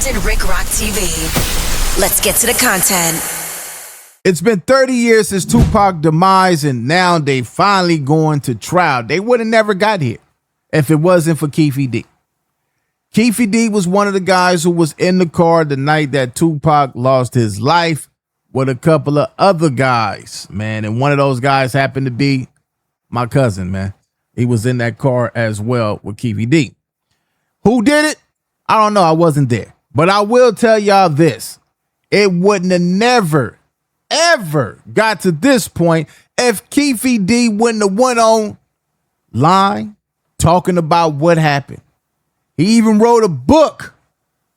Compton Rick Rock TV. Let's get to the content. It's been 30 years since Tupac demise, and now they finally going to trial. They would have never got here if it wasn't for Keefe D. Keefe D was one of the guys who was in the car the night that Tupac lost his life with a couple of other guys, man. And one of those guys happened to be my cousin, man. He was in that car as well with Keefe D. Who did it? I don't know. I wasn't there. But I will tell y'all this. It wouldn't have never, ever got to this point if Keefe D wouldn't have went on line talking about what happened. He even wrote a book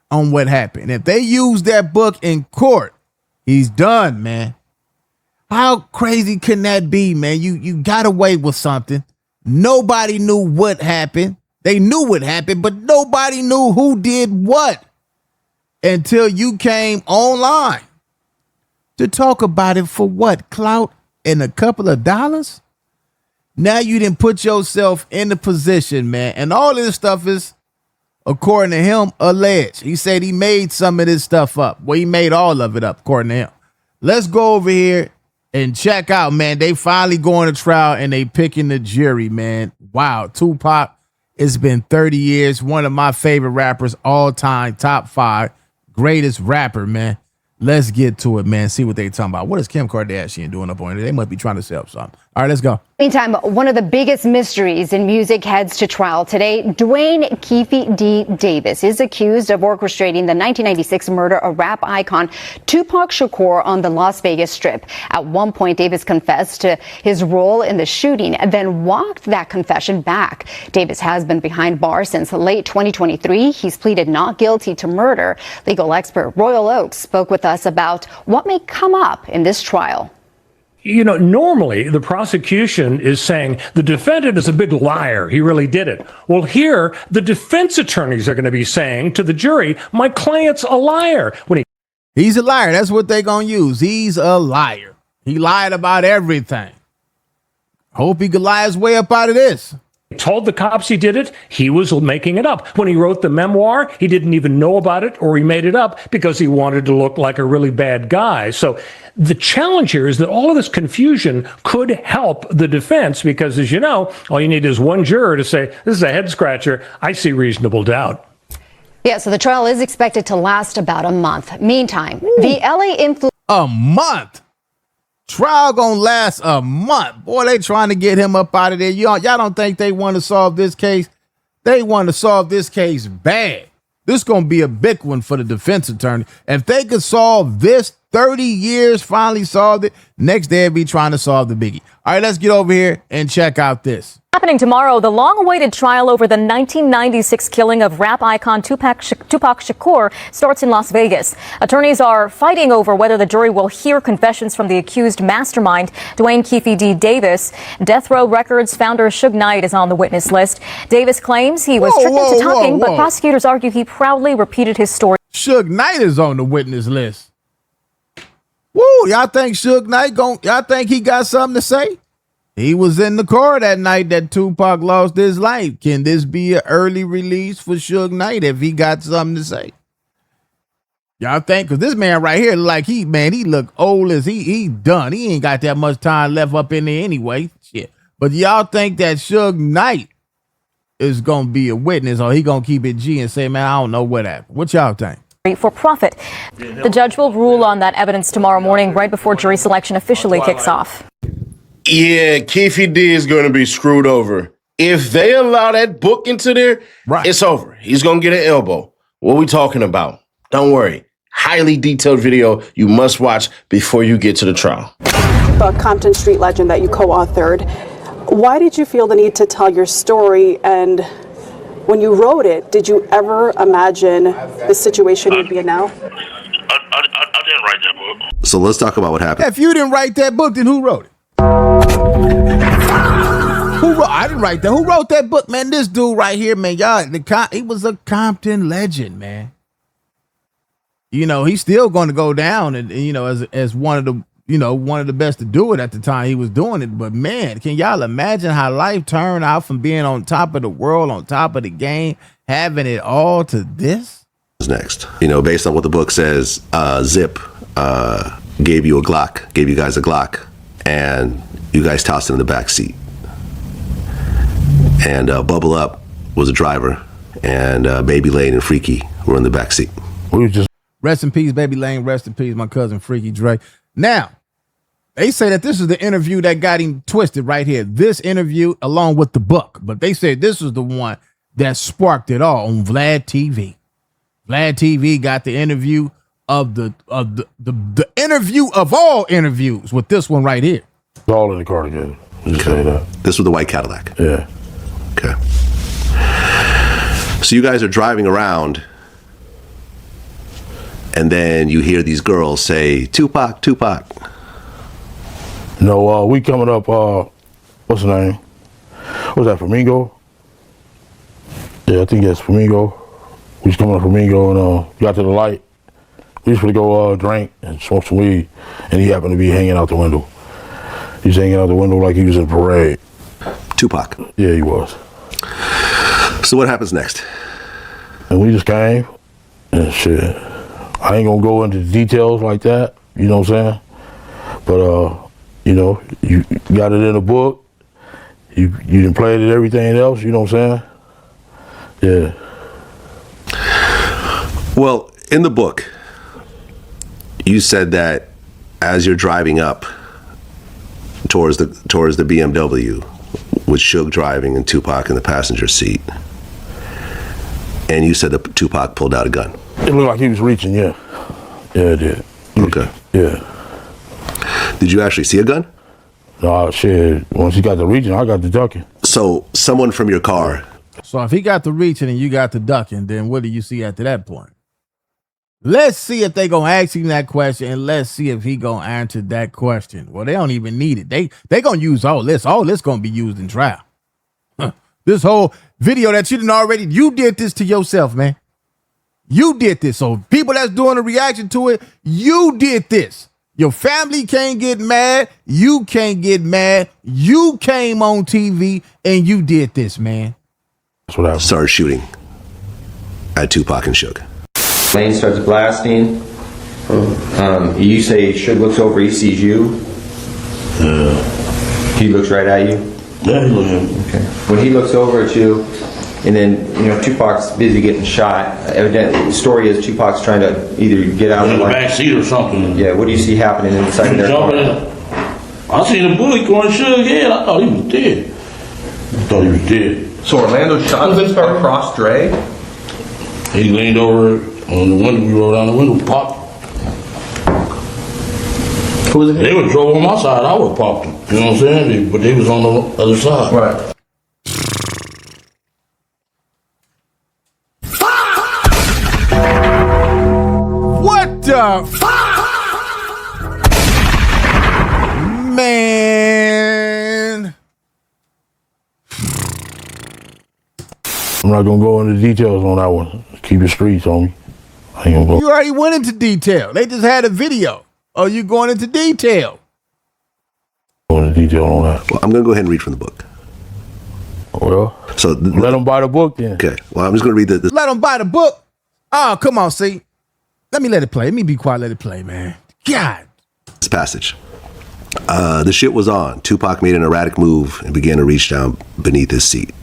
on what happened. If they use that book in court, he's done, man. How crazy can that be, man? You got away with something. Nobody knew what happened. They knew what happened, but nobody knew who did what until you came online to talk about it for what? Clout and a couple of dollars? Now you didn't put yourself in the position, man. And all of this stuff is, according to him, alleged. He said he made some of this stuff up. Well, he made all of it up, according to him. Let's go over here and check out, man. They finally going to trial and they picking the jury, man. Wow, Tupac. It's been 30 years. One of my favorite rappers all time, top 5, greatest rapper, man. Let's get to it, man. See what they talking about. What is Kim Kardashian doing up on it? They must be trying to sell something. All right, let's go. Meantime, one of the biggest mysteries in music heads to trial today. Dwayne Keefe D. Davis is accused of orchestrating the 1996 murder of rap icon Tupac Shakur on the Las Vegas Strip. At one point, Davis confessed to his role in the shooting and then walked that confession back. Davis has been behind bars since late 2023. He's pleaded not guilty to murder. Legal expert Royal Oaks spoke with us about what may come up in this trial. You know, normally the prosecution is saying the defendant is a big liar. He really did it. Well, here, the defense attorneys are going to be saying to the jury, my client's a liar. He's a liar. That's what they're going to use. He's a liar. He lied about everything. Hope he could lie his way up out of this. Told the cops he did it, he was making it up. When he wrote the memoir, he didn't even know about it, or he made it up because he wanted to look like a really bad guy. So the challenge here is that all of this confusion could help the defense because, as you know, all you need is one juror to say, this is a head scratcher. I see reasonable doubt. Yeah, so the trial is expected to last about a month. Meantime, the LA influencer. A month? Trial gonna last a month. Boy, they trying to get him up out of there. Y'all don't think they want to solve this case? They want to solve this case bad. This gonna be a big one for the defense attorney. If they could solve this, 30 years finally solved it, next they'll be trying to solve the biggie. All right, let's get over here and check out this. Happening tomorrow, the long-awaited trial over the 1996 killing of rap icon Tupac Shakur starts in Las Vegas. Attorneys are fighting over whether the jury will hear confessions from the accused mastermind, Dwayne Keefe D. Davis. Death Row Records founder Suge Knight is on the witness list. Davis claims he was tricked into talking, but prosecutors argue he proudly repeated his story. Suge Knight is on the witness list. Woo, y'all think Suge Knight y'all think he got something to say? He was in the car that night that Tupac lost his life. Can this be an early release for Suge Knight if he got something to say? Y'all think? Because this man right here, like he look old as he done. He ain't got that much time left up in there anyway. Shit. But y'all think that Suge Knight is going to be a witness or he going to keep it G and say, man, I don't know what happened. What y'all think? For profit. The judge will rule on that evidence tomorrow morning right before jury selection officially kicks off. Yeah, Keefe D is going to be screwed over. If they allow that book into there, It's over. He's going to get an elbow. What are we talking about? Don't worry. Highly detailed video you must watch before you get to the trial. The Compton street legend that you co-authored. Why did you feel the need to tell your story? And when you wrote it, did you ever imagine the situation you'd be in now? I didn't write that book. So let's talk about what happened. If you didn't write that book, then who wrote it? I didn't write that. Who wrote that book, man? This dude right here, man. Y'all, he was a Compton legend, man. You know, he's still going to go down, and you know, as one of the best to do it at the time he was doing it. But man, can y'all imagine how life turned out from being on top of the world, on top of the game, having it all to this? next? You know, based on what the book says, Zip gave you guys a Glock, and you guys tossed it in the back seat. And Bubble Up was a driver, and Baby Lane and Freaky were in the back seat. Rest in peace, Baby Lane. Rest in peace, my cousin Freaky Dre. Now, they say that this is the interview that got him twisted right here. This interview along with the book. But they say this is the one that sparked it all on Vlad TV. Vlad TV got the interview of the interview of all interviews with this one right here. It's all in the car together. Just say that. This was the white Cadillac. Yeah. Okay. So you guys are driving around, and then you hear these girls say, Tupac, Tupac. No, we coming up, what's the name? What's that, Flamingo? Yeah, I think that's Flamingo. We was coming up Flamingo and got to the light. We just to go drink and smoke some weed, and he happened to be hanging out the window. He's hanging out the window like he was in a parade. Tupac? Yeah, he was. So what happens next? And we just came, and shit. I ain't gonna go into details like that, you know what I'm saying? But, you know, you got it in a book. You done played it, everything else, you know what I'm saying? Yeah. Well, in the book, you said that as you're driving up towards the BMW, with Suge driving and Tupac in the passenger seat, and you said that Tupac pulled out a gun. It looked like he was reaching, yeah. Yeah, it did. Okay. Yeah. Did you actually see a gun? No, shit. Once he got the reaching, I got the ducking. So someone from your car. So if he got the reaching and you got the ducking, then what do you see after that point? Let's see if they gonna ask him that question, and let's see if he gonna answer that question. Well, they don't even need it. They gonna use all this. All this gonna be used in trial. This whole video that you did this to yourself, man. You did this. So people that's doing a reaction to it, you did this. Your family can't get mad. You can't get mad. You came on TV and you did this, man. That's what I started shooting at Tupac and Suge. Lane starts blasting. You say Suge looks over, he sees you. He looks right at you. Yeah, he looks at me. Okay. When he looks over at you, and then Tupac's busy getting shot. Evidently, the story is Tupac's trying to either get out in the back seat or something. Yeah. What do you see happening inside their car? I seen a bullet going Suge's head. I thought he was dead. So Orlando shot him across Dre. He leaned over on the window. We rolled down the window, popped. Who was it? They would drove on my side. I would pop them. You know what I'm saying? But they was on the other side. Right. What the man? I'm not gonna go into details on that one. Keep it streets on me. I ain't gonna go. You already went into detail. They just had a video. Oh, you going into detail? Going into detail on that. Well, I'm gonna go ahead and read from the book. Well, so let them buy the book then. Okay. Well, I'm just gonna read the. Let them buy the book. Oh, come on, see. Let it play. Let me be quiet. Let it play, man. God. This passage. The shit was on. Tupac made an erratic move and began to reach down beneath his seat.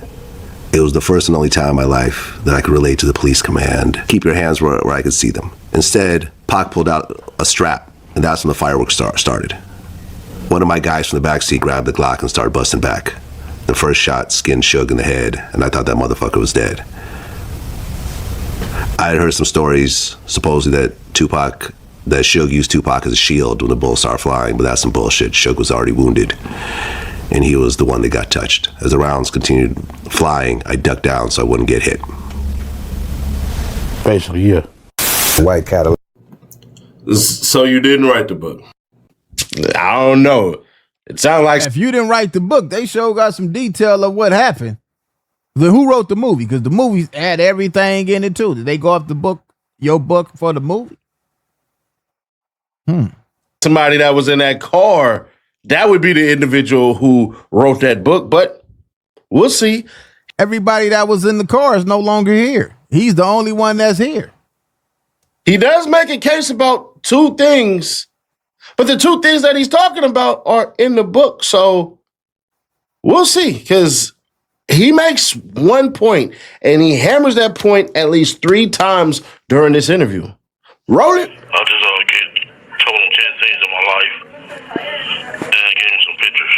It was the first and only time in my life that I could relate to the police command. Keep your hands where I could see them. Instead, Pac pulled out a strap, and that's when the fireworks started. One of my guys from the backseat grabbed the Glock and started busting back. The first shot skinned Suge in the head, and I thought that motherfucker was dead. I had heard some stories, supposedly that Suge used Tupac as a shield when the bullets started flying, but that's some bullshit. Suge was already wounded, and he was the one that got touched. As the rounds continued flying, I ducked down so I wouldn't get hit. Basically, yeah. White Cadillac. So you didn't write the book? I don't know. It sounds like... If you didn't write the book, they sure got some detail of what happened. Then who wrote the movie? Because the movie had everything in it too. Did they go off the book, your book, for the movie? Somebody that was in that car, that would be the individual who wrote that book, but we'll see. Everybody that was in the car is no longer here. He's the only one that's here. He does make a case about two things, but the two things that he's talking about are in the book. So we'll see, because he makes one point, and he hammers that point at least 3 times during this interview. Wrote it. I just told him 10 things in my life, and I gave him some pictures.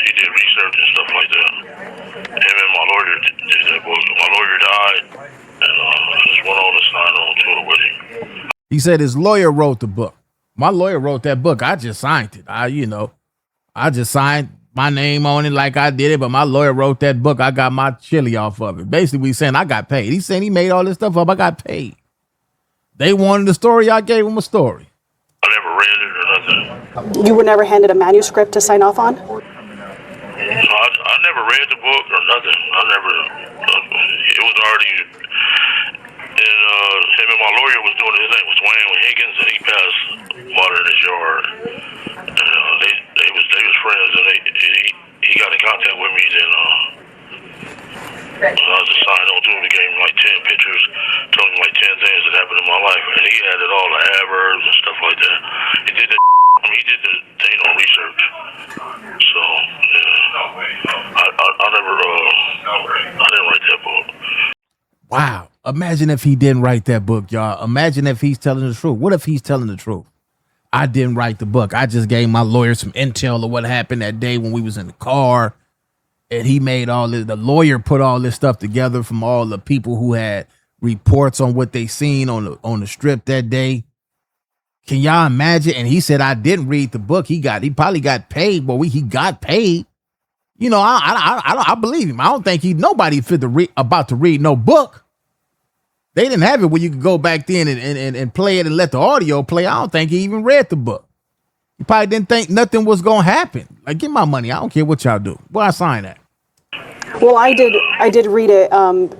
He did research and stuff like that. Him and my lawyer did that book. My lawyer died, and I just went on to sign on to it with him. He said his lawyer wrote the book. My lawyer wrote that book. I just signed it. I just signed my name on it like I did it, but my lawyer wrote that book. I got my chili off of it. Basically, he's saying I got paid. He's saying he made all this stuff up. I got paid. They wanted a story. I gave them a story. I never read it or nothing. You were never handed a manuscript to sign off on? No, I never read the book or nothing. It was already, and him and my lawyer was doing it. His name was Dwayne Higgins, and he passed water in his yard. And they was friends, and he got in contact with me. Then I just signed on to him. He gave him like 10 pictures, told him like 10 things that happened in my life, and he added all the adverbs and stuff like that. He did that. He did the thing on research. So yeah, I didn't write that book. Wow. Imagine if he didn't write that book, y'all. Imagine if he's telling the truth. What if he's telling the truth? I didn't write the book. I just gave my lawyer some intel of what happened that day when we was in the car. And he made all this. The lawyer put all this stuff together from all the people who had reports on what they seen on the strip that day. Can y'all imagine? And he said, I didn't read the book. He probably got paid. Well, he got paid. You know, I believe him. I don't think nobody about to read no book. They didn't have it where you could go back then and play it and let the audio play. I don't think he even read the book. He probably didn't think nothing was going to happen. Like, get my money. I don't care what y'all do. Well, I sign that. Well, I did read it.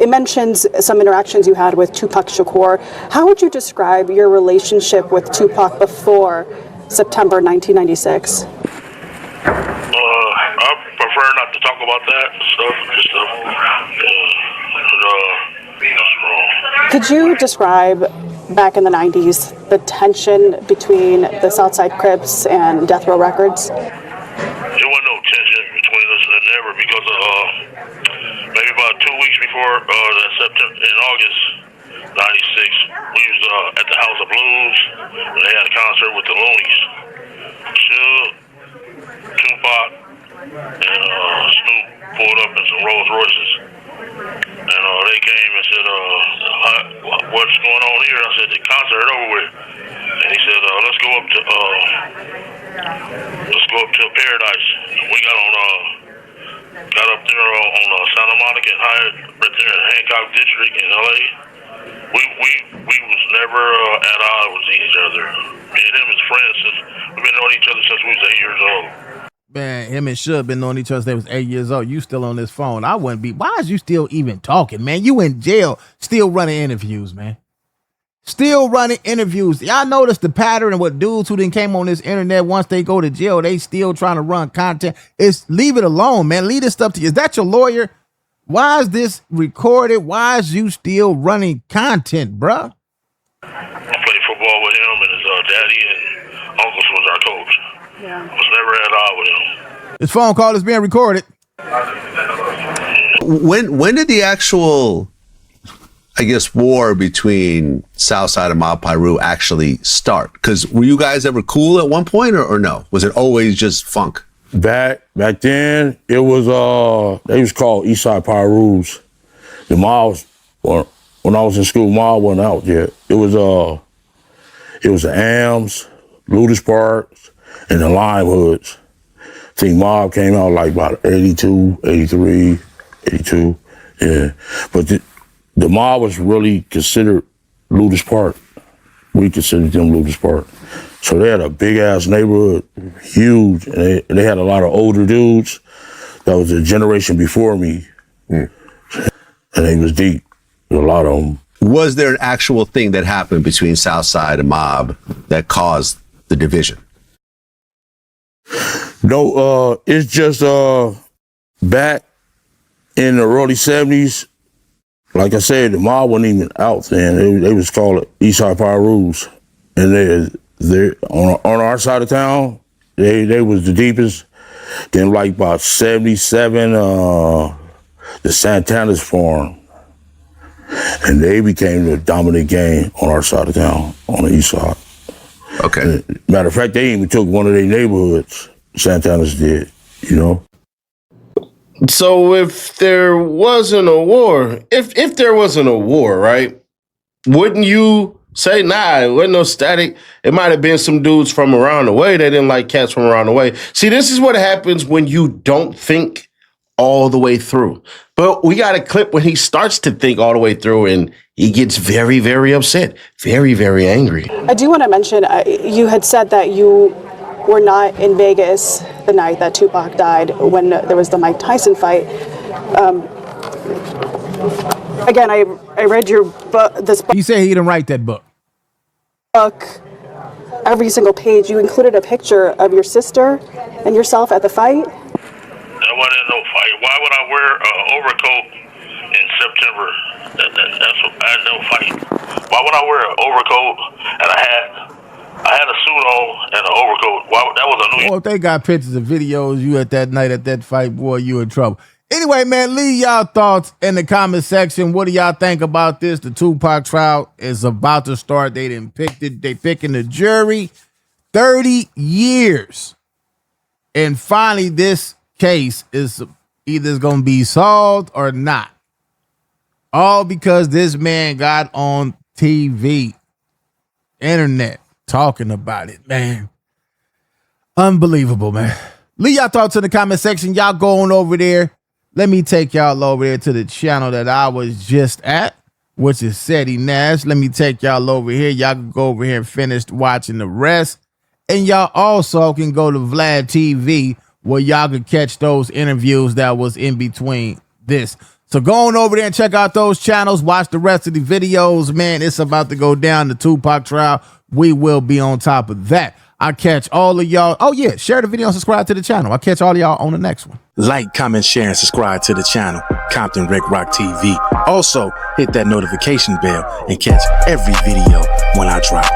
It mentions some interactions you had with Tupac Shakur. How would you describe your relationship with Tupac before September 1996? I prefer not to talk about that stuff. Could you describe back in the 90s the tension between the Southside Crips and Death Row Records? There wasn't no tension between us, never, because maybe about 2 weeks before that September, in August '96, we was at the House of Blues, and they had a concert with the Loonies. Suge, Tupac, and Snoop pulled up in some Rolls Royces. And they came and said, what's going on here? I said, the concert over with. And he said, let's go up to Paradise. And we got up there on Santa Monica and Hyatt, right there in Hancock District in LA. We was never at odds with each other. Me and him as friends, we've been knowing each other since we was 8 years old. Man, him and Suge been knowing each other since they was 8 years old. You still on this phone. I wouldn't be. Why is you still even talking, man? You in jail, still running interviews, man. Still running interviews. Y'all notice the pattern of what dudes who then came on this internet, once they go to jail, they still trying to run content. Leave it alone, man. Leave this stuff to you. Is that your lawyer? Why is this recorded? Why is you still running content, bruh? I played football with him, and his daddy and uncles was our coach. Yeah. I was never at all with him. This phone call is being recorded. When did the actual, I guess, war between Southside and Mob Piru actually start? Because were you guys ever cool at one point, or no? Was it always just funk? Back then, it was they was called Eastside Pirus. The Mob was, when I was in school, Mob wasn't out yet. It was the AMs, Ludus Parks, and the Lime Hoods. I think Mob came out like about 82, 83, 82, yeah. But the Mob was really considered Ludus Park. We considered them Ludus Park. So they had a big-ass neighborhood, huge, and they had a lot of older dudes. That was a generation before me. And they was deep, a lot of them. Was there an actual thing that happened between Southside and Mob that caused the division? No, it's just back in the early 70s, like I said, the mob wasn't even out then. They was called Eastside Power Rules. And they on our side of town, they was the deepest. Then like about 77, the Santana's formed. And they became the dominant gang on our side of town, on the east side. Okay. And matter of fact, they even took one of their neighborhoods. Santana's did, you know? So if there wasn't a war, if there wasn't a war, right, wouldn't you say, nah, it wasn't no static? It might have been some dudes from around the way. They didn't like cats from around the way. See, this is what happens when you don't think all the way through. But we got a clip when he starts to think all the way through and he gets very, very upset, very, very angry. I do want to mention, you had said that you were not in Vegas the night that Tupac died when there was the Mike Tyson fight. Again, I read your book. He said he didn't write that book. Every single page, you included a picture of your sister and yourself at the fight. That wasn't no fight. Why would I wear an overcoat in September? That's what, I had no fight. Why would I wear an overcoat and a hat? I had a suit on and an overcoat. That was a new. Well, if they got pictures and videos, you at that night at that fight, boy, you in trouble. Anyway, man, leave y'all thoughts in the comment section. What do y'all think about this? The Tupac trial is about to start. They didn't pick it. They picking the jury. 30 years. And finally, this case is either going to be solved or not. All because this man got on TV, internet, talking about it, man. Unbelievable, man. Leave y'all thoughts in the comment section. Y'all go on over there. Let me take y'all over there to the channel that I was just at, which is Seti Nash. Let me take y'all over here. Y'all can go over here and finish watching the rest. And y'all also can go to Vlad TV, where y'all can catch those interviews that was in between this. So go on over there and check out those channels. Watch the rest of the videos, man. It's about to go down, the Tupac trial. We will be on top of that. I'll catch all of y'all. Oh, yeah. Share the video and subscribe to the channel. I'll catch all of y'all on the next one. Like, comment, share, and subscribe to the channel, Compton Rec Rock TV. Also, hit that notification bell and catch every video when I drop.